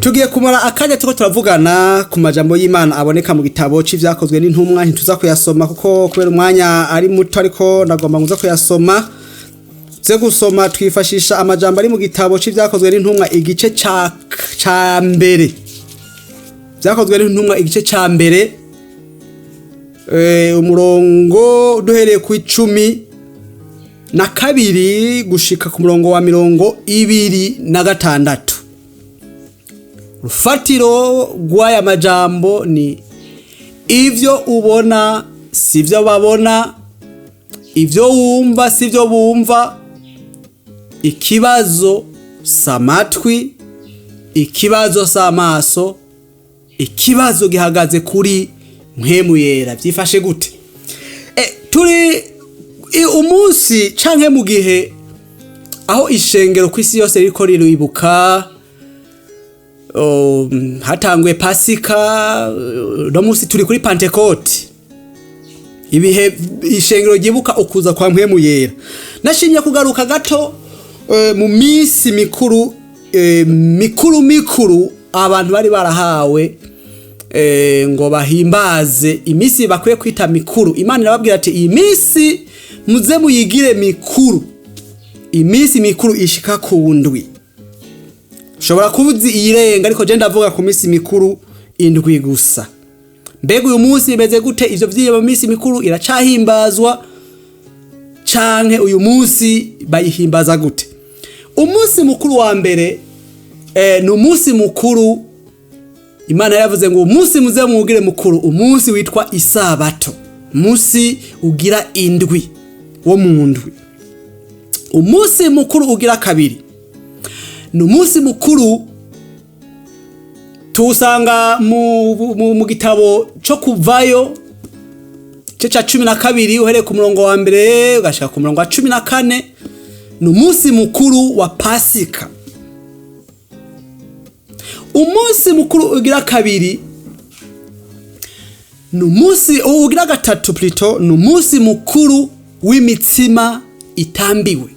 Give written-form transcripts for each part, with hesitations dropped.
tugiye kumara akanya tuko turavugana ku majambo y'Imana aboneka mu gitabo c'ivyakozwe n'intumwa. Ntituza kuyasoma kuko kubera umwanya ari muto, ariko nagomba nguza kuyasoma. Ze gusoma twifashisha amajambo ari mu gitabo c'ivyakozwe n'intumwa igice ca mbere. Vyakozwe n'intumwa igice ca mbere, umurongo duhereye ku 12 gushika ku murongo wa 26. Rufatiro rw'aya majambo ni ivyo ubona sivyo babona, ivyo wumva sivyo bumva. Ikibazo s'amatwi, ikibazo s'amaso, ikibazo gihagaze kuri Mpwemu Yera. Vyifashe gute? Turi umunsi canke mu gihe aho ishengero kw'isi yose riko riruibuka, hatanguye Pasika, no munsi turi kuri PENTECOTE, ibihe ishengero ryibuka ukuza kwa Mpwemu Yera. Nashimye kugaruka gato mu misi mikuru, mikuru abantu bari barahawe ngo bahimbaze imisi bakwiye kwita mikuru. Imana irababwira ati iyi misi muze muyigire mikuru. Imisi mikuru ishika ku ndwi. Ushobora kubuzi iyirenga, ariko je ndavuga ku misi mikuru indwi gusa. Mbega uyu munsi imeze gute? Ivyo vyiyo misi mikuru iracahimbazwa canke uyu munsi bayihimbaza gute? Umunsi mukuru wa mbere ni umunsi mukuru Imana yavuze ngo umunsi muze mugire mukuru, umunsi witwa isabato, umunsi ugira indwi wo mu ndwi. Umunsi mukuru ugira kabiri ni umunsi mukuru tuwusanga mu gitabo cyo kuvayo cya 12 uhereye ku murongo wa mbere ugashika ku murongo wa 14. Ni umunsi mukuru wa Pasika. Umunsi mukuru ugira kabiri ni umunsi ugira gatatu plutôt, ni umunsi mukuru w'imitsima itambiwe.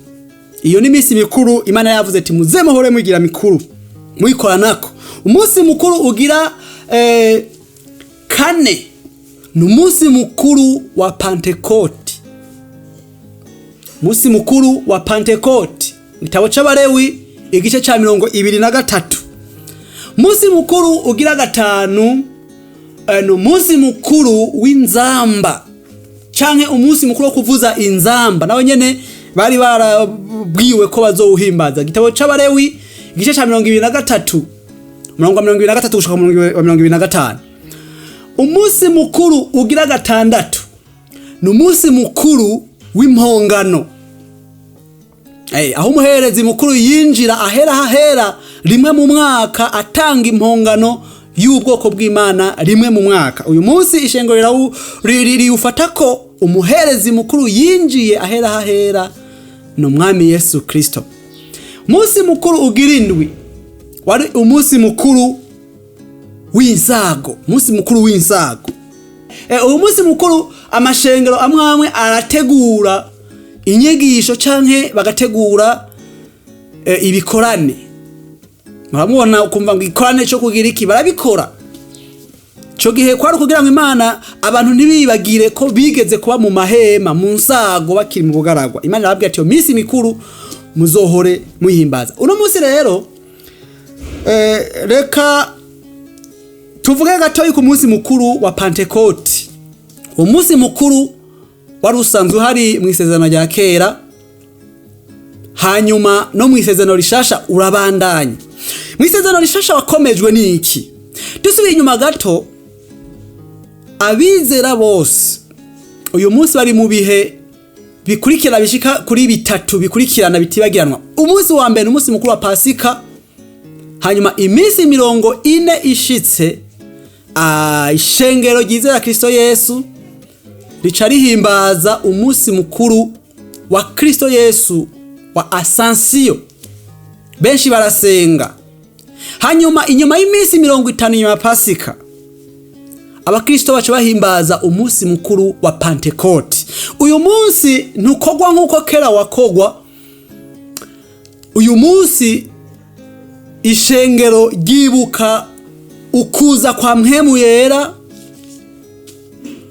Iyo ni misi mikuru Imana yavuze ati muze muhore mugira mikuru muyikoranako. Umunsi mukuru ugira kane ni umunsi mukuru wa PENTECOTE. Umunsi mukuru wa PENTECOTE igitabo c'Abalewi igice ca 23. Umunsi mukuru ugira gatanu ni umunsi mukuru w'inzamba canke umunsi mukuru wo kuvuza inzamba. Nawe nyene bari barabwiwe ko bazowuhimbaza. Igitabo c'Abalewi igice ca 23 murongo 23 gushika 25. Umunsi mukuru ugira gatandatu ni umunsi mukuru w'impongano. Aho umuherezi mukuru yinjira hahera rimwe mu mwaka atanga impongano y'ubwoko bw'Imana rimwe mu mwaka. Uyu munsi ishengero riufata ko umuherezi mukuru yinjiye hahera ni umwami Yesu Kristo. Umunsi mukuru ugira indwi wari umunsi mukuru w'insago. Umunsi mukuru w'insago. Uyu munsi mukuru amashengero amwe arategura inyigisho canke bagategura ibikorane. Muramubona ukumva ngo ikorane cyo kugira iki barabikora. Cyo gihe kwari kugira ngo Imana abantu ntibibagire ko bigeze kuba mu mahema mu nsago bakiri mu bugaragwa. Imana irababwira ati yo misi mikuru muzohore muhimbaza. Uno munsi rero reka tuvuge gato ku munsi mukuru wa PENTECOTE. Umunsi mukuru wari usanzwe hari mu isezerano rya kera, hanyuma no mu isezerano rishasha urabandanya. Mu isezerano rishasha wakomejwe n'iki? Dusubiye inyuma gato, abizera bose uyu munsi bari mu bihe bikurikira bishika kuri bitatu bikurikirana bitibagiranwa. Umunsi wa mbere umunsi mukuru wa Pasika, hanyuma imisi 40 ishitse ishengero ryizera Kristo Yesu rica rihimbaza umunsi mukuru wa Kristo Yesu wa Ascension. Benshi barasenga. Hanyuma inyuma y'imisi 50 nyuma ya Pasika, abakristo bacu bahimbaza umunsi mukuru wa PENTECOTE. Uyu munsi ntukogwa nkuko kera wakogwa. Uyu munsi ishengero ryibuka ukuza kwa Mpwemu Yera,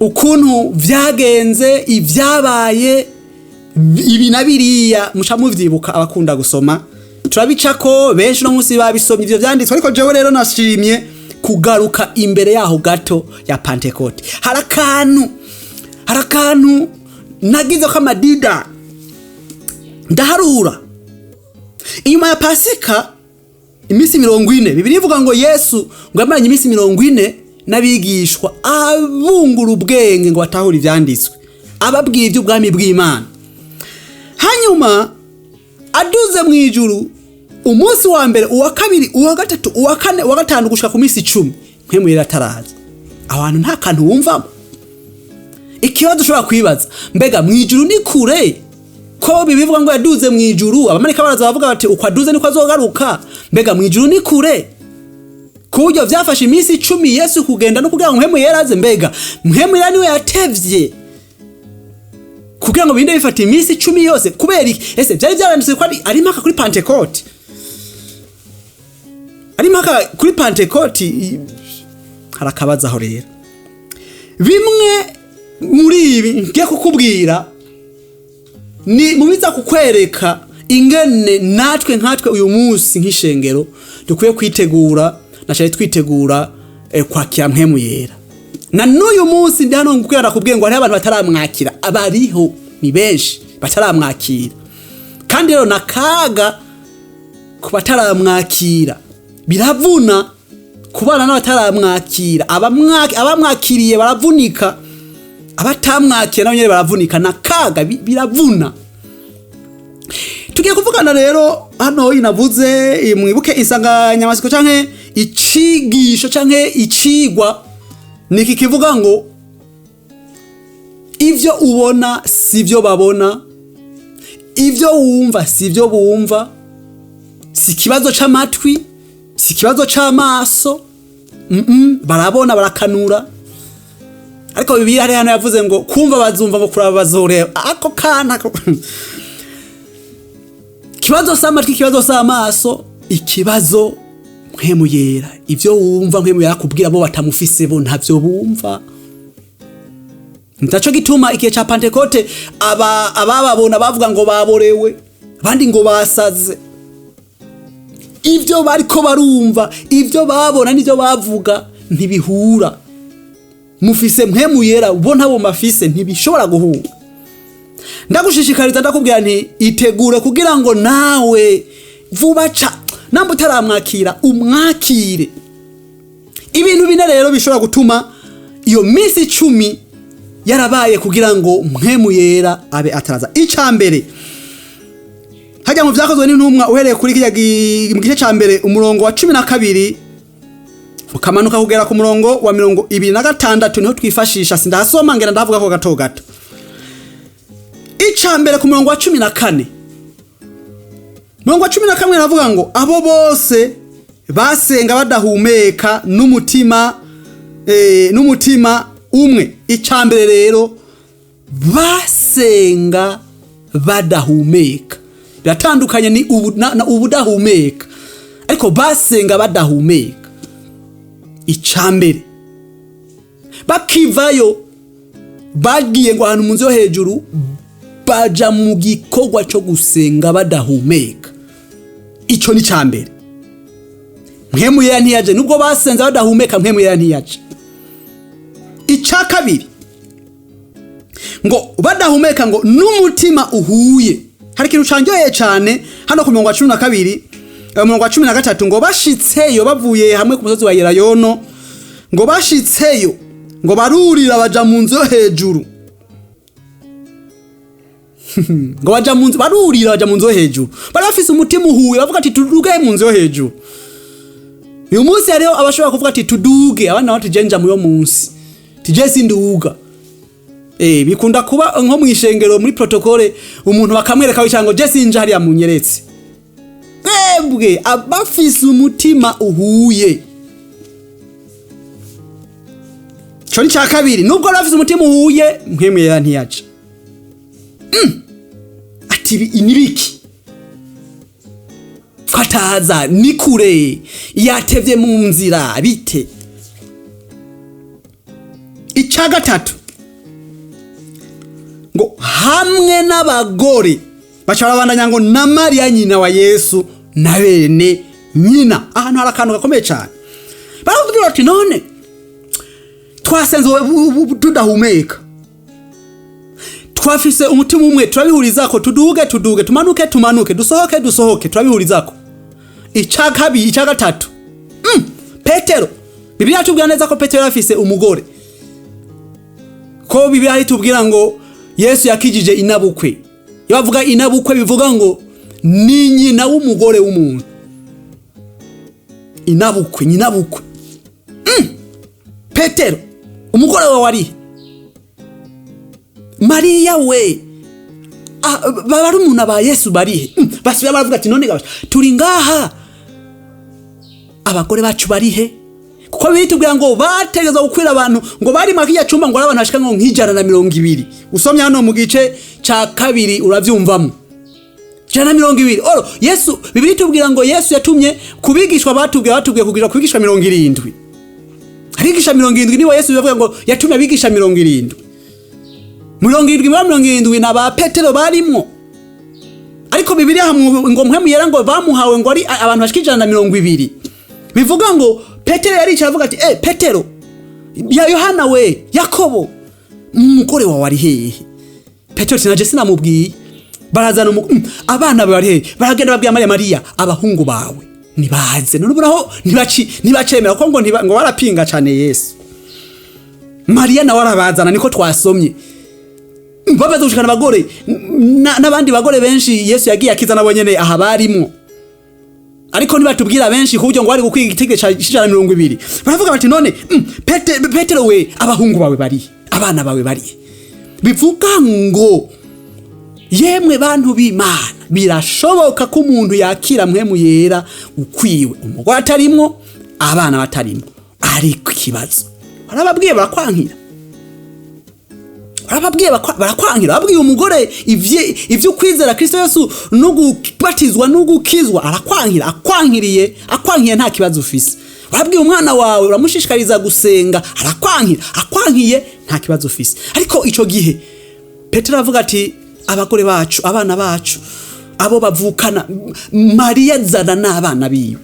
ukuntu vyagenze, ivyabaye, ibi na biriya muca muvyibuka abakunda gusoma. Turabicako benshi no munsi babisomye ivyo vyanditswe, ariko jewe rero nashimye kugaruka imbere yaho gato ya Pentecote. Harakantu nagize ko amadida ndaharura. Inyuma ya Pasika imisi 40, Bibiliya ivuga ngo Yesu ngo yamaranye imisi 40 n'abigishwa abungura ubwenge ngo batahura ivyanditswe, ababwiye iby'ubwami bw'Imana. Hanyuma aduze mw'ijuru umunsi wa mbere, uwa kabiri, uwa gatatu, uwa kane, uwa gatanu gushika ku misi 10, Mpwemu Yera ataraza. Abantu nta kantu wumvamo. Ikibazo ushobora kwibaza, mbega mw'ijuru ni kure? Ko bibivuga ngo yaduze mw'ijuru, abamarika baraza bavuga bati uko aduze niko azogaruka. Mbega mw'ijuru ni kure? Kuburyo vyafashe imisi 10 Yesu kugenda no kugira ngo Mpwemu Yera aze. Mbega Mpwemu Yera niwe yatevye kugira ngo binde bifata imisi 10 yose? Kubera ese byari byaranditse ko ari mpaka kuri Pentecote? Ari mpaka kuri Pentecote? Harakabaza aho rero. Bimwe muri ibi ngiye kukubwira ni mubiza kukwereka ingene natwe nkatwe uyu munsi nk'ishengero dukwiye kwitegura, nashari twitegura kwakira Mpwemu Yera. Na n'uyu munsi ndi hano ngukwereka kubwiye ngo hari abantu bataramwakira, abariho ni benshi bataramwakira. Kandi rero nakaga ku bataramwakira, biravuna kubana n'abataramwakira. Abamwakiriye baravunika, abatamwakira nabo nyene baravunika, nakaga biravuna. Tugiye kuvugana rero hano inavuze mwibuke insanganyamatsiko canke icigisho canke icigwa niki kivuga ngo ivyo ubona sivyo babona, ivyo wumva sivyo bumva, si kibazo c'amatwi, si kibazo c'amaso, barabona barakanura. Ariko Bibiliya hari hano yavuze ngo kumva bazumva ngo kuraba bazoreba. Ako kana kibazo s'amatwi, kibazo s'amaso, ikibazo Mpwemu Yera. Ivyo wumva Mpwemu Yera kubwira bo batamufise bo ntavyo bumva. Ntaco gituma ikihe ca Pentecote abababona bavuga ngo baborewe, abandi ngo basaze. Ivyo bariko barumva, ivyo babona n'ivyo bavuga ntibihura. Mufise Mpwemu Yera bo ntabo mafise ntibishobora guhura. Ndagushishikariza ndakubwira nti itegure kugira ngo nawe vuba ca namba utaramwakira umwakire. Ibintu bine rero bishobora gutuma iyo misi 10 yarabaye kugira ngo Mpwemu Yera abe ataraza. Icambere hajya mu vyakozwe n'intumwa uhereye kuri mu gice ca mbere umurongo wa 12 ukamanuka kugera ku murongo wa 26 niho twifashisha. Sindasoma ngena ndavuga ko gato gato. Icambere ku murongo wa 14, murongo wa 11 navuga ngo abo bose basenga badahumeka n'umutima umwe. Icambere rero basenga badahumeka biratandukanye ni ubudahumeka, ariko basenga badahumeka. Icambere bakivayo bagiye ngo ahantu munsi yo hejuru, baja mu gikorwa cyo gusenga badahumeka. Ico ni cambere. Mpwemu Yera ntiyaje nubwo basenza badahumeka, Mpwemu Yera ntiyaje. Ica kabiri ngo badahumeka ngo n'umutima uhuye. Hari ikintu canjoye cane hano ku murongo wa 12, murongo wa 13 ngo bashitseyo bavuye hamwe ku musozi wa Yerayono, ngo bashitseyo ngo barurira baja mu nzu yo hejuru. Ngo baja mu nzu barurira baja mu nzu yo hejuru, bari bafise umutima uhuye bavuga ati tuduge mu nzu yo hejuru. Uyu munsi hariho abashobora kuvuga ati tuduge, abana bati jenja mu yo munsi tije sinduga. Bikunda kuba nko mu ishengero muri protocole umuntu bakamwereka wicango je sinja hariya munyeretse. Bwe abafise umutima uhuye. Cyo ni ca kabiri, nubwo bafise umutima uhuye Mpwemu Yera ntiyaje. Ati inibiki fataza ni kure yatevye mu nzira bite. Ica gatatu ngo hamwe n'abagore baca barabandanya ngo na Mariya nyina wa Yesu na bene nyina. Ahantu hari akantu gakomeye cyane. Baravuga bati none twasenze tudahumeka, twafise umutima umwe, turabihurizako, tuduge tumanuke, dusohoke, turabihurizako. Ica kabiri, ica gatatu, Petero, Bibiliya tubwira neza ko Petero afise umugore, ko Bibiliya itubwira ngo Yesu yakijije inabukwe. Yavuga inabukwe bivuga ngo ni nyina w'umugore w'umuntu. Inabukwe, nyinabukwe. Petero, umugore wawe wari Mariya we, bari umuntu ba Yesu barihe? Basubira baravuga ati none gabasha turi ngaha, abagore bacu barihe? Kuko bitubwira ngo bategeza gukwira abantu, ngo bari makiya cumba ngo abantu bashika ngo nk'ijana na 200. Usomye hano mu gice ca kabiri uravyumvamo. 120. Oro Yesu, Bibiliya itubwira ngo Yesu yatumye kubigishwa batubwiye kugira kubigishwa 70. Abigisha 70 niwe Yesu yavuga ngo yatumye abigisha 70. 70 na ba Petero barimo. Ariko Bibiliya ngo Mpwemu Yera ngo bamuhawe ngo ari abantu bashika 120. Bivuga ngo Petero yari cyavuga ati Petero, ya Yohana we, Yakobo, umugore wawe ari hehe? Petero sinaje sinamubwiye. Barazana abana bari hehe? Baragenda babwiye Mariya, abahungu bawe nibaze. None buraho ntibacemera ko ngo barapinga cyane Yesu. Mariya na warabazana niko twasomye. Babaze gushikana abagore n'abandi bagore benshi Yesu yagiye akizana bonyene aha barimo. Ariko nibatubwira benshi kuburyo ngo bari gukwiga igitege ca 120. Baravuga bati none Petero we, abahungu bawe bari, abana bawe bari. Bivuga ngo yemwe bantu b'Imana, birashoboka ko umuntu yakira Mpwemu Yera ukwiwe, umugore atarimwo, abana batarimwo. Ariko ikibazo barababwiye barakwankira. Babwiye umugore ivyo kwizera Kristo Yesu no gubatizwa no gukizwa, akwankiriye nta kibazo ufise. Babwiye umwana wawe uramushishikariza gusenga, akwankiye nta kibazo ufise. Ariko ico gihe Petero avuga ati abagore bacu, abana bacu, abo bavukana, Mariya zana n'abana biwe.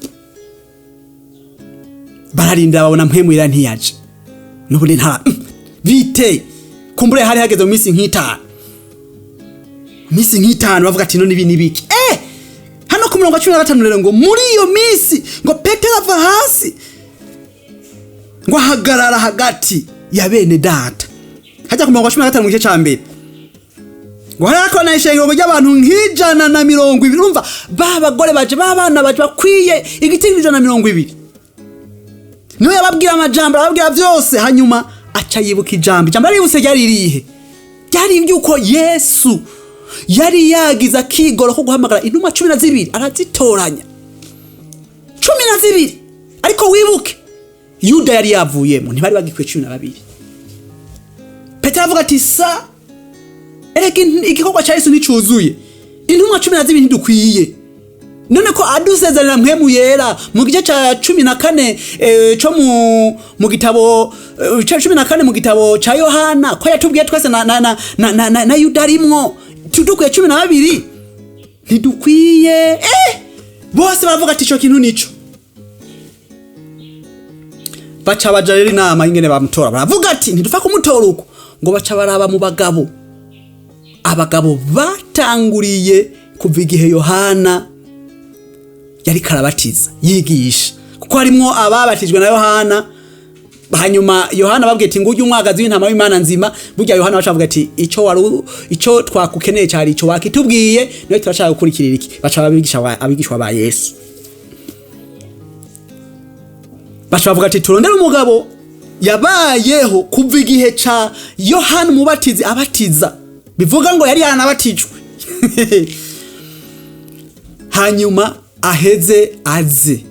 Bararinda babona Mpwemu Yera ntiyaje. Nubune nta bite kumbure hari hageze mu misi nk'itanu bavuga ati none ibi nibiki. Hano ku 15 rero ngo muri iyo misi ngo Petero ava hasi ngo hagarara hagati ya bene data. Hajya ku 15 mu gice ca mbere ngo harako na ishengero ry'abantu nk'120. Urumva babagore baje, babana baje bakwiye igitego 120. Niwe yababwira amajambo, ababwira vyose. Hanyuma aca yibuka ijambo aribuse ryari rihe? Ryari ibyuko Yesu yari yagize akigoro ko guhamagara intumwa 12 arazitoranya 12. Ariko wibuke Yuda yari yavuyemo, ntibari bagikwe 12. Petero avuga ati sa erega igikorwa cya Yesu nicuzuye, intumwa 12 ntidukwiye. None ko adusezerera Mpwemu Yera mu gice ca 14 cyo mu gitabo ca 14 mu gitabo ca Yohana ko yatubwiye twese na Yuda rimwo tudukwiye 12 ntidukwiye. Bose baravuga ati ico kintu nico. Baca baja rero inama ingene bamutora, baravuga ati ntidufa kumutora uko, ngo baca baraba mu bagabo. Abagabo batanguriye kuva igihe Yohana yari karabatiza yigisha, kuko harimo ababatijwe na Yohana. Hanyuma Yohana babwiye ati ngujye umwagazi w'intama w'Imana nzima. Burya Yohana bacavuga ati ico twakukeneye cyari ico wakitubwiye, niwe turashaka gukurikirira iki. Baca abigishwa ba Yesu baca bavuga ati turondera umugabo yabayeho kuva igihe ca Yohana umubatizi abatiza, bivuga ngo yari yanabatijwe. Hanyuma aheze aze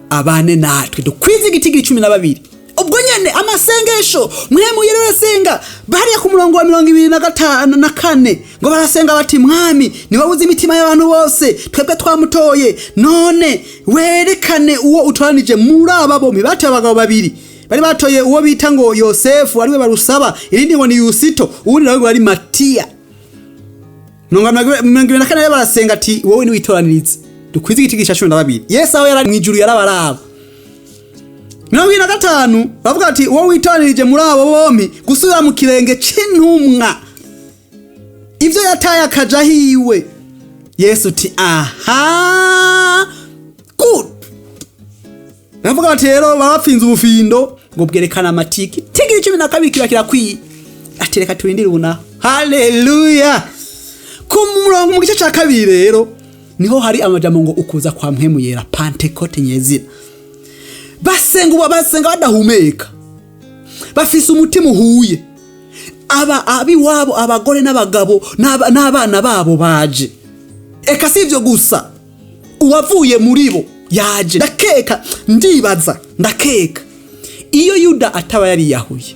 abane natwe dukwize igitigi 12. ubwo nyene amasengesho Mpwemu Yera arasenga bariya ku murongo wa 24 ngo barasenga bati mwami niwe uzi imitima y'abantu bose twebwe twamutoye none werekane uwo utoranije muri aba bombi batoye abagabo babiri bari batoye uwo bita ngo Yosefu ariwe barusaba irindi ngo ni Yusito uwundi nawe ari Matiya nonga 24 barasenga ati wowe ni witoranirize dukwize igitigisha 12 Yesu aho yari mw'ijuru yarabaraba 25 bavuga ati wowe witoranirije muri abo bombi gusubira mu kirenge c'intumwa ivyo yataye akaja hiwe Yesu ati aha good bavuga ati rero barapfinze ubufindo ngo bwerekana amatiki tigiri 12 kiba kirakwiye ati reka turindire ubuna haleluya ku murongo mu gice ca kabiri rero niho hari amajambo ngo ukuza kwa Mpwemu Yera PENTECOTE nyezina basenga badahumeka bafise umutima uhuye abi wabo abagore n'abagabo n'abana babo baje eka sivyo gusa uwavuye muri bo yaje ndakeka iyo Yuda ataba yari yahuye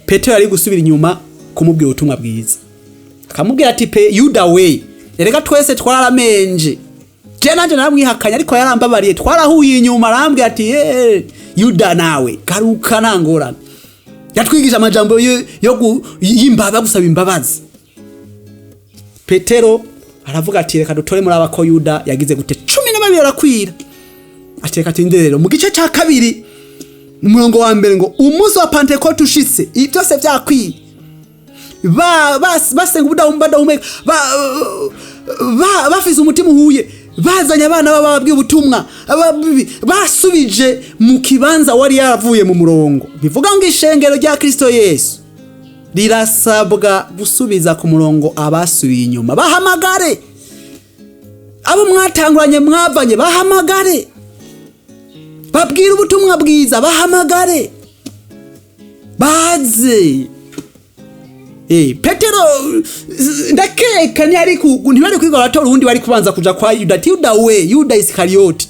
Petero yari gusubira inyuma kumubwira ubutumwa bwiza akamubwira ati Yuda we erega twese twaramenje je nanje naramwihakanya ariko yarambabariye twarahuye inyuma arambwira ati Yuda nawe garuka nangorana yatwigisha amajambo yo yimbaba gusaba imbabazi Petero aravuga ati reka dutore muri abako Yuda yagize gute 12 arakwira ati reka tinderero mu gice ca kabiri umurongo wa mbere ngo umunsi wa PENTECOTE ushitse byose byakwiye basenga ubudahumeka bafise umutima uhuye bazanye abana bababwiye ubutumwa basubije mu kibanza wari yaravuye mu murongo bivuga ngo ishengero rya Kristo Yesu rirasabwa gusubiza ku murongo abasubiye inyuma bahamagare abo mwatanguranye mwavanye bahamagare babwira ubutumwa bwiza bahamagare baze Petero ndakeka ntibari kwiga batora ubundi bari kubanza kuja kwa Yuda ati Yuda we Yuda Isikarioti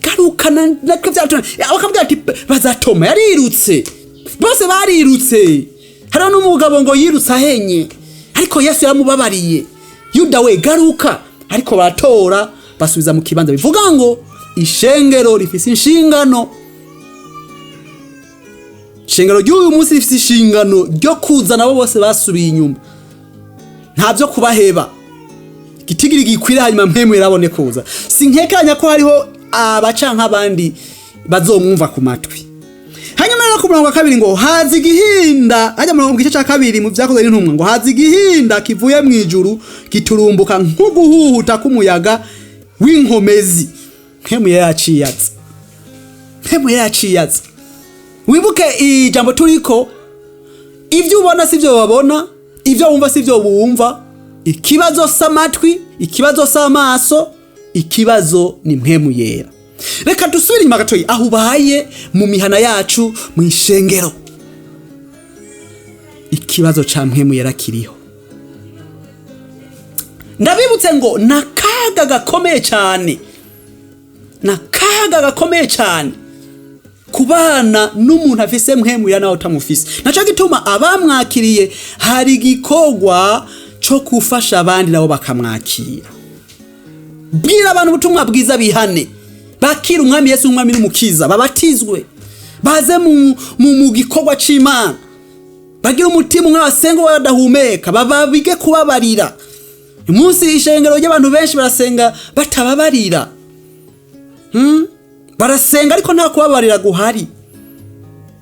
garukana nakavyatora bakabwira ati bazatoma yarirutse bose barirutse hari n'umugabo ngo yirutse ahenye ariko Yesu yaramubabariye Yuda we garuka ariko baratora basubiza mu kibanza bivuga ngo ishengero rifise inshingano ishengero ry'uyu munsi rifise inshingano ryo kuzana abo bose basubiye inyuma ntavyo kubaheba gitigiri gikwira hanyuma Mpwemu Yera abone kuza sinkekanya ko hariho abacanka abandi bazomwumva ku matwi hanyuma rero ku murongo wa kabiri ngo hazi gihinda hajya mu gice ca kabiri mu vyakozwe n'intumwa ngo hazi gihinda kivuye mw'ijuru giturumbuka nk'uguhuhuta k'umuyaga w'inkomezi Mpwemu Yera yaciyaza wibuke ijambo turiko ivyo ubona sivyo babona ivyo wumva sivyo bumva ikibazo s'amatwi ikibazo s'amaso ikibazo ni Mpwemu Yera reka dusubire inyuma gatoyi aho ubaye mu mihana yacu mu ishengero ikibazo ca Mpwemu Yera kiriho ndabibutse ngo nakaga gakomeye cyane kubana n'umuntu afise Mpwemu Yera nawe utamufise naco gituma abamwakiriye hari gikorwa cyo kufasha abandi nabo bakamwakira bwira abantu ubutumwa bwiza bihane bakira umwami Yesu umwami n'umukiza babatizwe baze mu gikorwa c'Imana bagira umutima nk'abasenga badahumeka babige kubabarira umunsi ishengero ry'abantu benshi barasenga batababarira barasenga ariko nta kubabarira guhari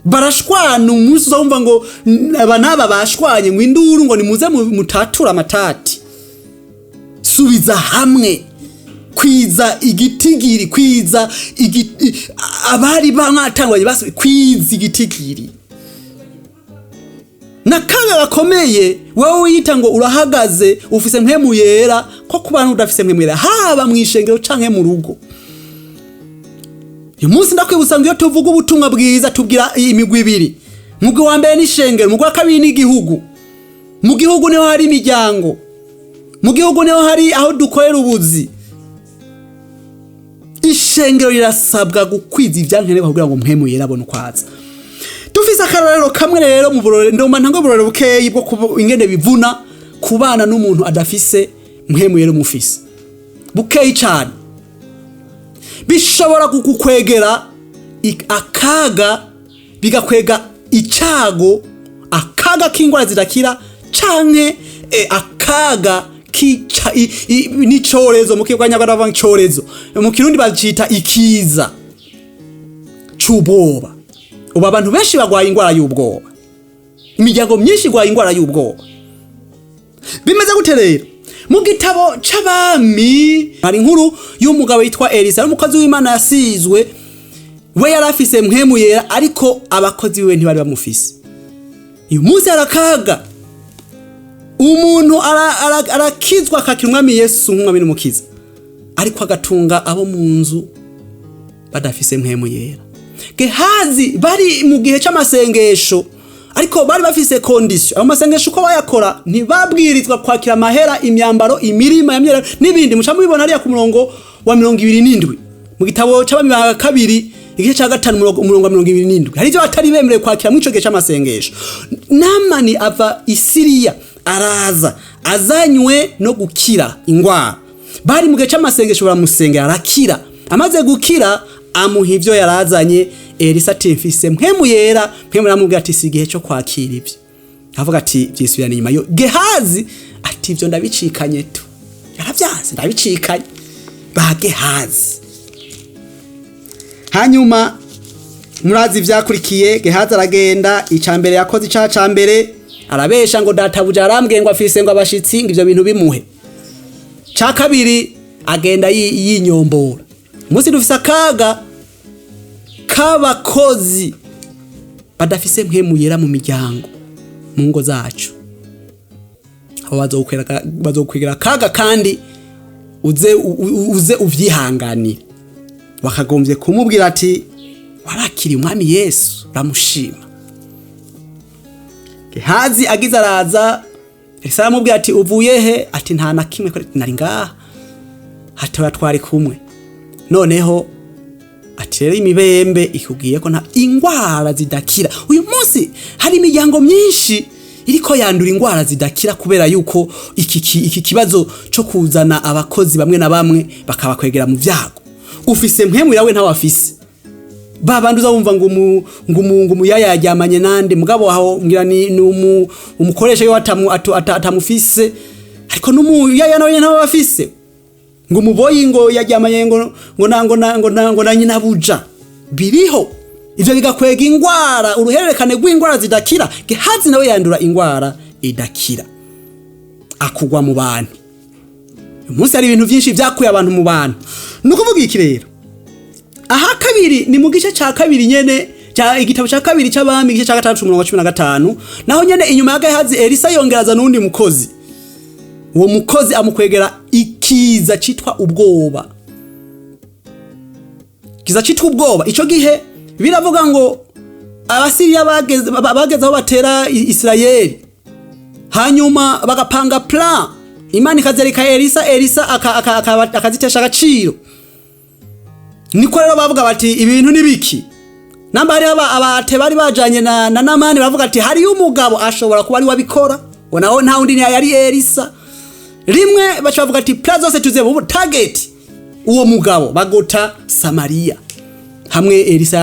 barashwana umunsi uzumva ngo abanaba bashwanye ngo induru ngo nimuze mutatura amatati subiza hamwe kwiza igitigiri kwiza abari bamwatangwanye basubi kwiza igitigiri nakaga gakomeye wewe wiyita ngo urahagaze ufise Mpwemu Yera ko kubantu udafise Mpwemu Yera haba mwishengero canke mu rugo umunsi ndakwibutsa ngo iyo tuvuga ubutumwa bwiza tubwira imigwi ibiri mugwi wa mbere ni ishengero mugwi wa kabiri ni igihugu mu gihugu niho hari imiryango mu gihugu niho hari aho dukorera ubuzi ishengero rirasabwa gukwiza ivyankenerwa kugira ngo Mpwemu Yera abone ukwaza. Dufise akarorero kamwe rero mu burore ndoma ntango burore bukeyi bwo ingene bivuna kubana n'umuntu adafise Mpwemu Yera umufise. Bukeyi cyane. Bishobora kukukwegera akaga bigakwega icago, akaga k'ingwara zidakira canke akaga n'icorezo mu kigwanya baravuga icorezo mu kirundi bacita ikiza c'ubwoba. Ubu abantu benshi bagwaye ingwara y'ubwoba, imiryango myinshi igwaye ingwara y'ubwoba. Bimeze gute rero? Mu gitabo c'abami hari inkuru y'umugabo yitwa Elisa, umukozi w'Imana yasizwe, we yarafise Mpwemu Yera ariko abakozi we ntibari bamufise. Uyu munsi arakaga, umuntu arakizwa akakira umwami Yesu nk'umwami n'umukiza, ariko agatunga abo mu nzu badafise Mpwemu Yera. Gehazi bari mu gihe c'amasengesho, ariko bari bafise condition. Ayo masengesho uko bayakora ntibabwirizwa kwakira amahera, imyambaro, imirima y'amyera n'ibindi. Muca mubibona ariya ku murongo wa 27 mu gitabo c'abami ba kabiri igice ca 5 umurongo wa 27. Hari ivyo batari bemerewe kwakira mu ico gihe c'amasengesho. Namani ava Isiriya araza azanywe no gukira ingwara. Bari mu gihe c'amasengesho baramusengera arakira. Amaze gukira amuha ivyo yarazanye. Elisa ati mfise Mpwemu Yera. Mpwemu aramubwira ati si igihe cyo kwakira ivyo. Avuga ati vyisubirana inyuma. Yo Gehazi ati ivyo ndabicikanye tu. Yaravyanse ndabicikanye. Ba Gehazi. Hanyuma murazi vyakurikiye. Gehazi aragenda, icambere yakoze icambere, arabesha ngo databuja arambwiye ngo afise ngo abashitsi ngo ivyo bintu bimuhe. Ca kabiri agenda yinyombora. Musi dufise akaga k'abakozi badafise Mpwemu Yera mu miryango, mu ngo zacu. Abo bazokwegera akaga kandi uze uvyihanganira. Bakagombye kumubwira ati warakiri umwami Yesu, ramushima. Gehazi agize araza, Elisa aramubwira ati uvuye he? Ati nta na kimwe, nari ngaha, hatoya twari kumwe. Noneho ati rero imibembe ikubwiye ko nta ingwara zidakira. Uyu munsi hari imiryango myinshi iriko yandura ingwara zidakira kubera yuko iki kibazo cyo kuzana abakozi bamwe na bamwe bakabakwegera mu vyago. Ufise Mpwemu Yera we nta wafise. Babanduza bumva ngo umuyaya yajyamanye nande, mugabo aho ngira ni umukoresha yo atamufise, ariko n'umuyaya nawe nta wafise. Ngo umuboyi ngo yajyamanye ngo na nyina buja. Biriho ivyo bigakwega ingwara, uruhererekane rw'ingwara zidakira. Gehazi nawe yandura ingwara idakira, akugwa mu bantu. Umunsi hari ibintu byinshi vyakuye abantu mu bantu. Nukuvuga iki rero? Aha kabiri ni mu gice ca kabiri nyene ca igitabo ca kabiri c'abami igice ca 6:15, naho nyene inyuma ya Gehazi Elisa yongeraza n'undi mukozi. Uwo mukozi amukwegera ikiza citwa ubwoba. Kiza citwa ubwoba. Ico gihe biravuga ngo Abasiriya bageze aho batera Isirayeli, hanyuma bagapanga plan. Imana ikazereka Elisa akazitesha agaciro. Niko rero bavuga bati ibintu nibiki. Namba hari abate bari bajanye na Namani bavuga ati hari umugabo ashobora kuba ari wabikora. Onaho nta undi yari Elisa. Rimwe bacavuga ati plan zose tuze target uwo mugabo bagota Samaria. Hamwe Elisa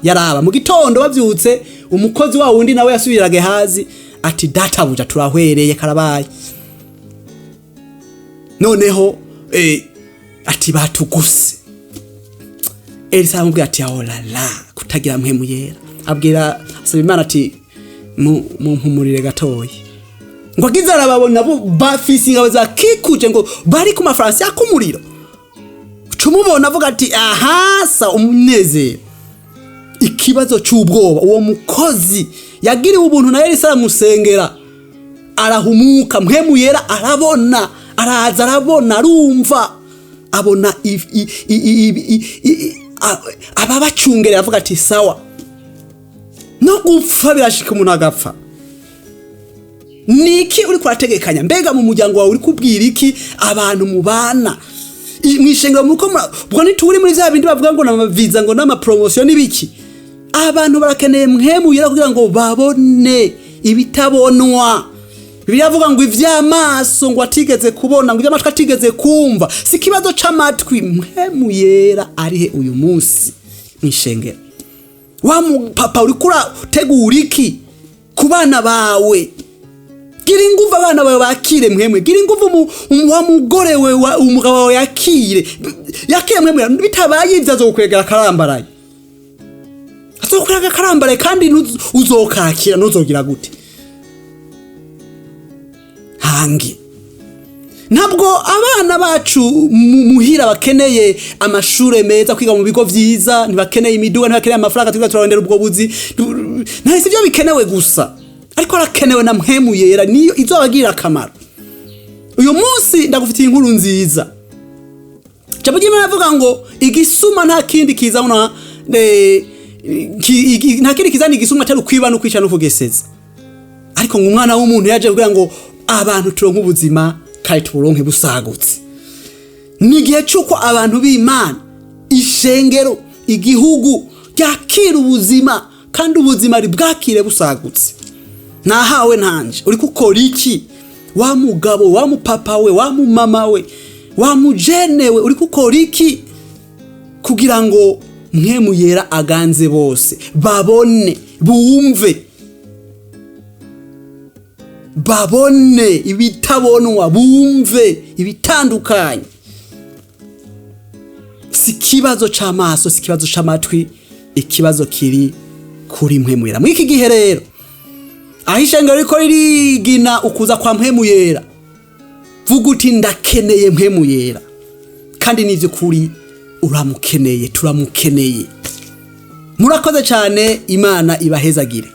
yaraba mu gitondo bavyutse, umukozi wa wundi nawe yasubira Gehazi ati databuja turahwereye karabaye. Noneho ati batuguse. Elisa amubwira ati la kutagira Mpwemu Yera. Abwira asaba Imana ati mumpumurire gatoyi. Ngo agize arababona bo bafise ingabo za kikuje ngo bari ku mafarasi yakumuriro. Cumubona avuga ati aha sa umunezero. Ikibazo c'ubwoba, uwo mukozi yagiriwe ubuntu na Elisa aramusengera, arahumuka. Mpwemu Yera arabona, araza arabona, arumva, abona ababacungere avuga ati sawa, no gupfa birashika umuntu agapfa. Niki uri kurategekanya? Mbega mu muryango wawe uri kubwira iki abantu mubana? mwishengero muko bwo nituri muri vya bindi bavuga ngo namaviza ngo nama promotion nibiki. Abantu barakeneye Mpwemu Yera kugira ngo babone ibitabonwa. Bibiliya avuga ngo ivy'amaso ngo atigeze kubona, ngo ivy'amatwi atigeze kumva. Si kibazo c'amatwi, Mpwemu Yera arihe uyu munsi mwishengero. Wa papa uri kura tegura iki ku bana bawe? Gira ingufu abana bawe bakire Mpwemu. Gira ingufu wa mugore we umugabo wawe yakire Mpwemu Yera. Bitabaye ivyo azokwegera karambaraye. Azokwegera karambaraye kandi uzokakira nuzogira gute? Hangi ntabwo abana bacu muhira bakeneye amashure meza kwiga mu bigo vyiza, ntibakeneye imiduga, ntibakeneye amafaranga tugira turarondera ubwo buzi. Nahise ibyo bikenewe gusa, ariko arakenewe na Mpwemu Yera, niyo izobagira akamaro. Uyu munsi ndagufitiye inkuru nziza. Jambo ry'Imana avuga ngo igisuma nta kindi kizana nta kindi kizana igisuma atari kwiba no kwica no kugeseza. Ariko ngo umwana w'umuntu yaje kugira ngo abantu turonke ubuzima kandi turonke busagutse. Nigihe cyuko abantu b'Imana, ishengero, igihugu yakira ubuzima kandi ubuzima ribwakire busagutse. Nahawe ntanje uri gukora iki? Wa mugabo, wa mupapa we, wa mama we, wa mujene we, uri gukora iki kugira ngo Mpwemu Yera aganze bose, babone, babone ibitabonwa, bumve ibitandukanye. Si kibazo c'amaso, si kibazo c'amatwi, ikibazo kiri kuri Mpwemu Yera. Mwiki gihe rero ahishengero riko ririgina ukuza kwa Mpwemu Yera, vuga uti ndakeneye Mpwemu Yera, kandi nivyo kuri uramukeneye, turamukeneye. Murakoze cyane, Imana ibahezagire.